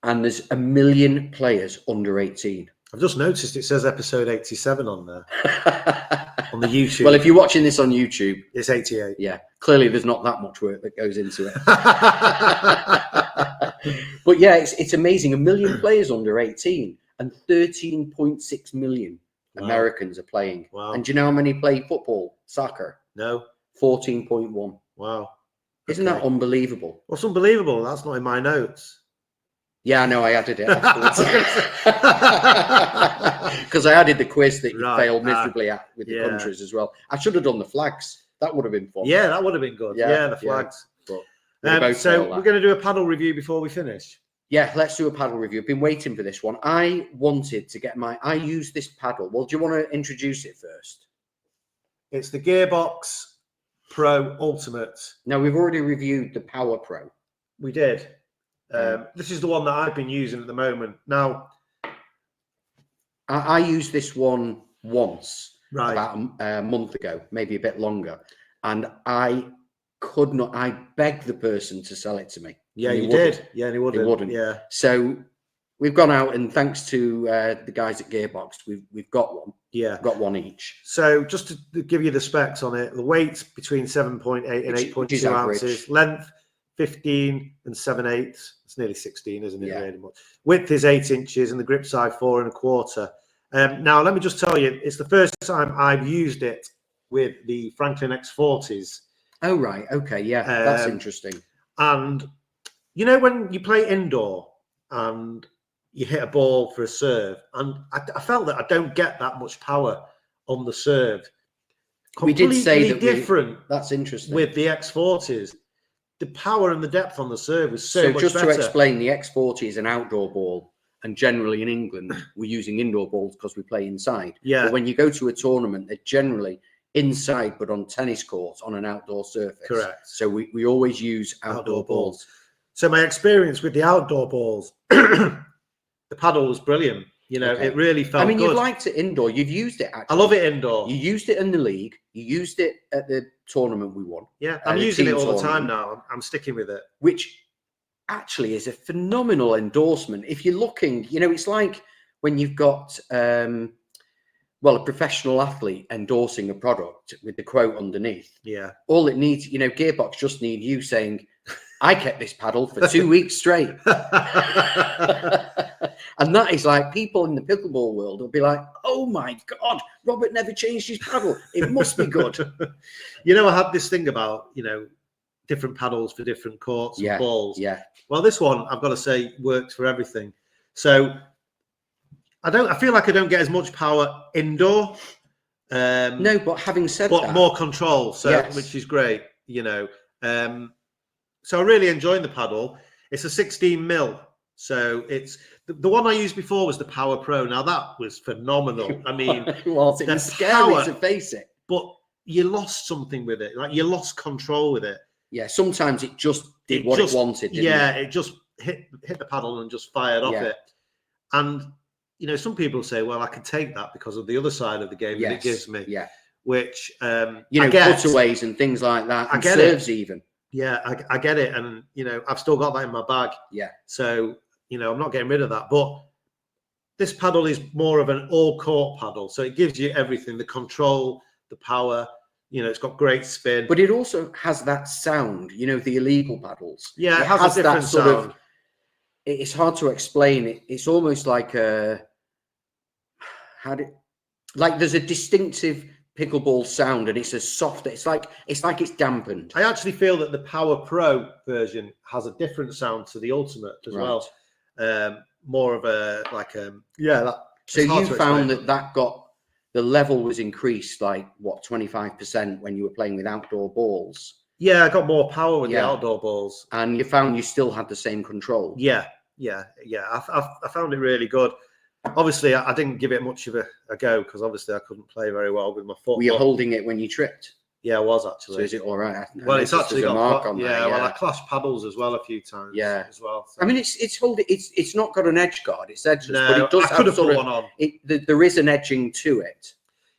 there's 1 million players under 18. I've just noticed it says episode 87 on there. On the YouTube. Well, if you're watching this on YouTube, it's 88. Yeah, clearly there's not that much work that goes into it. But yeah, it's amazing. 1 million players under 18 and 13.6 million Americans are playing. Wow. And do you know how many play football, soccer? No. 14.1. Wow. Isn't that unbelievable? What's unbelievable? That's not in my notes. Yeah, no, I added it because I added the quiz that you failed miserably at with the countries as well. I should have done the flags. That would have been fun. Yeah, that would have been good. Yeah, the flags. But so we're going to do a paddle review before we finish. Yeah, let's do a paddle review. I've been waiting for this one. I wanted to get I use this paddle. Well, do you want to introduce it first? It's the Gearbox Pro Ultimate. No, we've already reviewed the Power Pro. We did. This is the one that I've been using at the moment. Now, I used this one once, right, about a month ago, maybe a bit longer, and I could not. I begged the person to sell it to me. Yeah, you did. Yeah, they wouldn't. They wouldn't. Yeah. So we've gone out, and thanks to the guys at Gearbox, we've got one. Yeah, got one each. So just to give you the specs on it, the weight between 7.8 and 8.2 ounces, length 15 and 7/8. It's nearly 16, isn't it? Yeah. Really much. Width is 8 inches, and the grip size 4 1/4. Now, let me just tell you, it's the first time I've used it with the Franklin X40s. Oh right, okay, yeah, that's interesting. And you know when you play indoor and you hit a ball for a serve, and I felt that I don't get that much power on the serve. We did say that different. That's interesting. With the X40s, the power and the depth on the serve was so much just better. To explain, the X40 is an outdoor ball, and generally in England we're using indoor balls because we play inside. Yeah. But when you go to a tournament, they're generally inside, but on tennis courts on an outdoor surface. Correct. So we always use outdoor balls. So my experience with the outdoor balls, the paddle was brilliant. You know, it really felt good. You've liked it indoor. You've used it, actually. I love it indoor. You used it in the league. You used it at the tournament we won. Yeah, I'm using it all the time now. I'm sticking with it. Which actually is a phenomenal endorsement. If you're looking, it's like when you've got a professional athlete endorsing a product with the quote underneath. Yeah. All it needs, Gearbox just need you saying, I kept this paddle for 2 weeks straight. And that is like, people in the pickleball world will be like, oh my God, Robert never changed his paddle. It must be good. I had this thing about, different paddles for different courts and balls. Yeah. Well, this one, I've got to say, works for everything. So I feel like I don't get as much power indoor. No, but having said but that, more control, which is great, so I really enjoyed the paddle. It's a 16 mil. So it's the one I used before was the Power Pro. Now that was phenomenal. I mean, it was scary to face it. But you lost something with it. Like you lost control with it. Yeah, sometimes it just did what it wanted. Didn't it just hit the paddle and just fired off it. And some people say, well, I can take that because of the other side of the game that it gives me. Yeah. Which cutaways and things like that. And serves even. Yeah, I get it. And I've still got that in my bag. Yeah. So, I'm not getting rid of that. But this paddle is more of an all-court paddle. So it gives you everything, the control, the power. It's got great spin. But it also has that sound, the illegal paddles. Yeah, it has a different sound. It's hard to explain it. It's almost like there's a distinctive pickleball sound, and it's a soft. It's like it's dampened. I actually feel that the Power Pro version has a different sound to the Ultimate as well. More of a So you found that got the level was increased 25% when you were playing with outdoor balls. Yeah, I got more power with the outdoor balls, and you found you still had the same control. Yeah. I found it really good. Obviously, I didn't give it much of a go because obviously I couldn't play very well with my foot. Were you holding it when you tripped? Yeah, I was actually. So is it all right? Well, it's actually got mark on there. Well, I clashed paddles as well a few times. Yeah, as well. So. I mean, it's not got an edge guard. It's edgeless, no, but it does I could have put one on. There is an edging to it.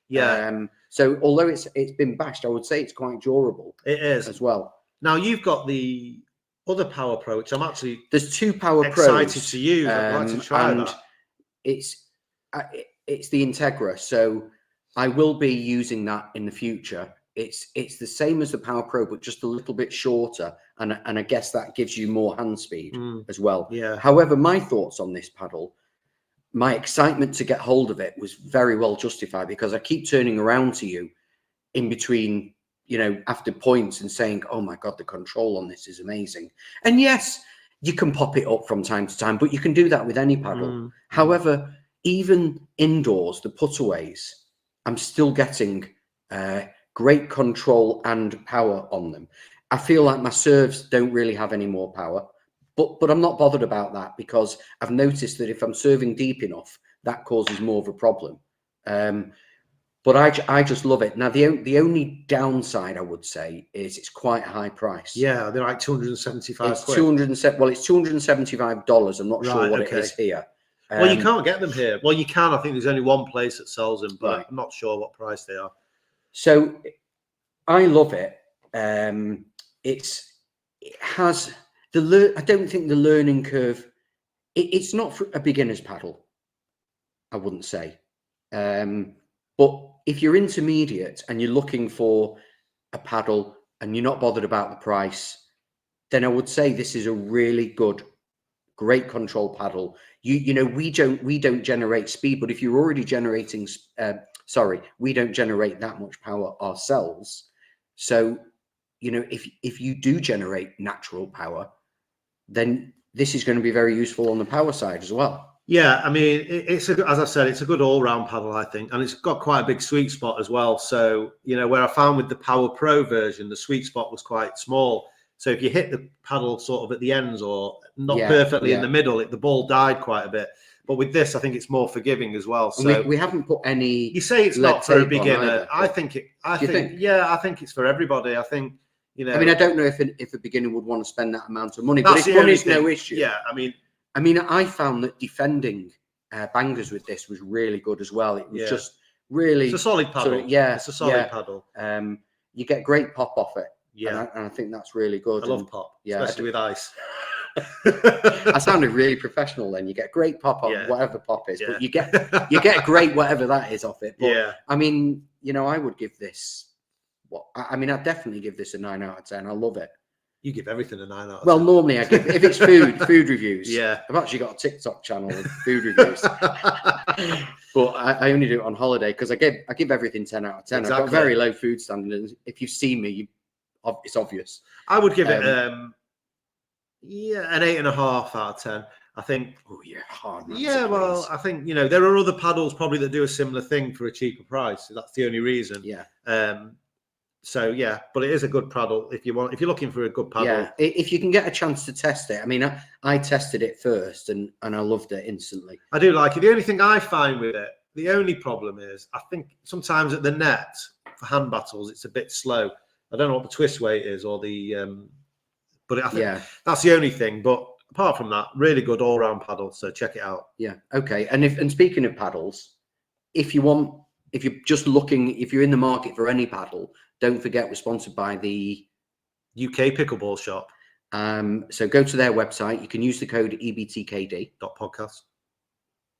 Yeah. So although it's been bashed, I would say it's quite durable. It is as well. Now you've got the other Power Pro, which I'm actually there's two Power excited Pros to use. I'd like to try and that. It's the Integra, so I will be using that in the future. It's the same as the Power Pro, but just a little bit shorter, and I guess that gives you more hand speed as well. Yeah. However, my thoughts on this paddle, my excitement to get hold of it was very well justified because I keep turning around to you in between, after points and saying, "Oh my God, the control on this is amazing." And yes, you can pop it up from time to time, but you can do that with any paddle. However, even indoors, the putaways, I'm still getting great control and power on them. I feel like my serves don't really have any more power, but I'm not bothered about that because I've noticed that if I'm serving deep enough, that causes more of a problem. But I just love it. Now, the only downside I would say is it's quite high price. Yeah, they're like 275 It's quid. It's $275. I'm not sure what it is here. Well, you can't get them here. Well, you can. I think there's only one place that sells them, but right. I'm not sure what price they are. So I love it. It has I don't think the learning curve. It's not for a beginner's paddle, I wouldn't say. But if you're intermediate and you're looking for a paddle and you're not bothered about the price, then I would say this is a really good, great control paddle. We don't generate speed, but if you're already generating, we don't generate that much power ourselves. So, if you do generate natural power, then this is going to be very useful on the power side as well. Yeah, I mean, as I said, it's a good all-round paddle, I think, and it's got quite a big sweet spot as well. So, where I found with the Power Pro version, the sweet spot was quite small. So if you hit the paddle sort of at the ends or not perfectly in the middle, the ball died quite a bit. But with this, I think it's more forgiving as well. So we haven't put any. You say it's not for a beginner. Either, I think it's for everybody. I think I mean, I don't know if a beginner would want to spend that amount of money, but if money is no issue. Yeah, I mean, I found that defending bangers with this was really good as well. It was just really. It's a solid paddle. It's a solid paddle. You get great pop off it. Yeah, and I think that's really good. I love pop, especially with ice. I sounded really professional then. You get great pop on whatever pop is, but you get great whatever that is off it. But, I mean, you know, I would give this, I'd definitely give this a 9 out of 10. I love it. You give everything a 9 out of 10. Well, normally I give, if it's food reviews. Yeah. I've actually got a TikTok channel with food reviews. But I only do it on holiday because I give everything 10 out of 10. Exactly. I've got very low food standards. If you see me, it's obvious. I would give it an 8.5 out of 10. I think. Oh yeah, hard. Yeah, well, I think, you know, there are other paddles probably that do a similar thing for a cheaper price. So that's the only reason. Yeah. So yeah, but it is a good paddle if you're looking for a good paddle. Yeah, if you can get a chance to test it. I mean, I tested it first and I loved it instantly. I do like it. The only thing I find with it, the only problem is, I think sometimes at the net for hand battles, it's a bit slow. I don't know what the twist weight is or the, but I think that's the only thing. But apart from that, really good all-round paddle. So check it out. Yeah. Okay. And speaking of paddles, if you're just looking, if you're in the market for any paddle, don't forget we're sponsored by the UK Pickleball Shop. So go to their website. You can use the code EBTKD.podcast.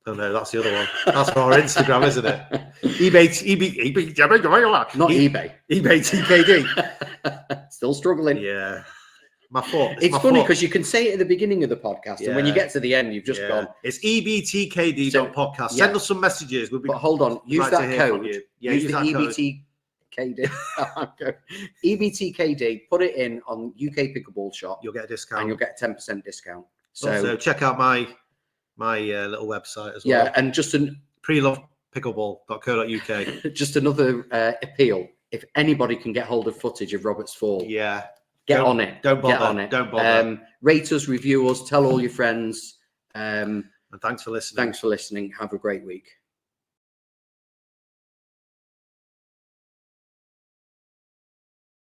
Oh no, that's the other one. That's for our Instagram, isn't it? eBay, not eBay. eBay TKD. Still struggling. Yeah. My foot. It's funny because you can say it at the beginning of the podcast, and when you get to the end, you've just gone. It's EBTKD.podcast. Send us some messages. But hold on, use that code. Yeah, use the EBTKD. EBTKD. Put it in on UK Pickleball Shop. You'll get a discount, and you'll get 10% discount. So check out my little website as well. Yeah, and just prelovepickleball.co.uk. Just another appeal. If anybody can get hold of footage of Robert's fall, get on it. Don't bother. Get on it. Don't bother. Rate us, review us, tell all your friends. And thanks for listening. Thanks for listening. Have a great week.